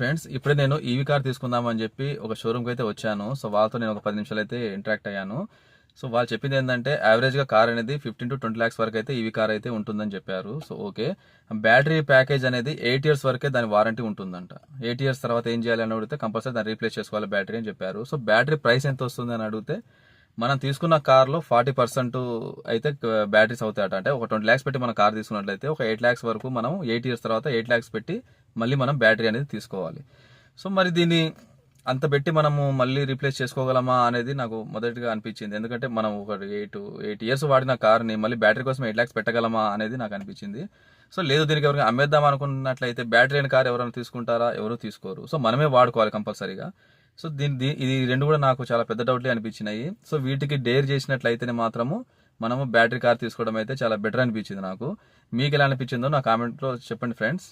Friends, ఇప్పుడే నేను EV car తీసుకుందామని చెప్పి ఒక షోరూమ్కి అయితే వచ్చాను. సో వాళ్ళతో నేను ఒక 10 నిమిషాలు అయితే ఇంటరాక్ట్ అయ్యాను. సో వాళ్ళు చెప్పింది ఏంటంటే యావరేజ్గా కార్ అనేది 15 to 20 lakhs వరకు అయితే ఈవీ కార్ అయితే ఉంటుందని చెప్పారు. సో ఓకే, బ్యాటరీ ప్యాకేజ్ అనేది 8 years వరకే దాని వారంటీ ఉంటుందంట. 8 years తర్వాత ఏం చేయాలి అని అడిగితే కంపల్సరీ దాన్ని రీప్లేస్ చేసుకోవాలి బ్యాటరీ అని చెప్పారు. సో బ్యాటరీ ప్రైస్ ఎంత వస్తుంది అని అడిగితే మనం తీసుకున్న కార్లో 40% అయితే బ్యాటరీస్ అవుతాయట. అంటే ఒక 20 lakhs పెట్టి మన కార్ తీసుకున్నట్లయితే ఒక 8 lakhs వరకు మనం 8 years తర్వాత 8 lakhs పెట్టి మళ్ళీ మనం బ్యాటరీ అనేది తీసుకోవాలి. సో మరి దీన్ని అంత పెట్టి మనము మళ్ళీ రీప్లేస్ చేసుకోగలమా అనేది నాకు మొదటిగా అనిపించింది. ఎందుకంటే మనం ఒక 8 years వాడిన కార్ని మళ్ళీ బ్యాటరీ కోసం 8 lakhs పెట్టగలమా అనేది నాకు అనిపించింది. సో లేదు, దీనికి ఎవరికి అమ్మేద్దాం అనుకున్నట్లయితే బ్యాటరీ అయిన కార్ ఎవరైనా తీసుకుంటారా? ఎవరు తీసుకోరు. సో మనమే వాడుకోవాలి కంపల్సరీగా. సో ఇది రెండు కూడా నాకు చాలా పెద్ద డౌట్లే అనిపించినాయి. సో వీటికి డేర్ చేసినట్లయితేనే మాత్రము మనము బ్యాటరీ కార్ తీసుకోవడం అయితే చాలా బెటర్ అనిపించింది నాకు. మీకు ఎలా అనిపించిందో నా కామెంట్లో చెప్పండి ఫ్రెండ్స్.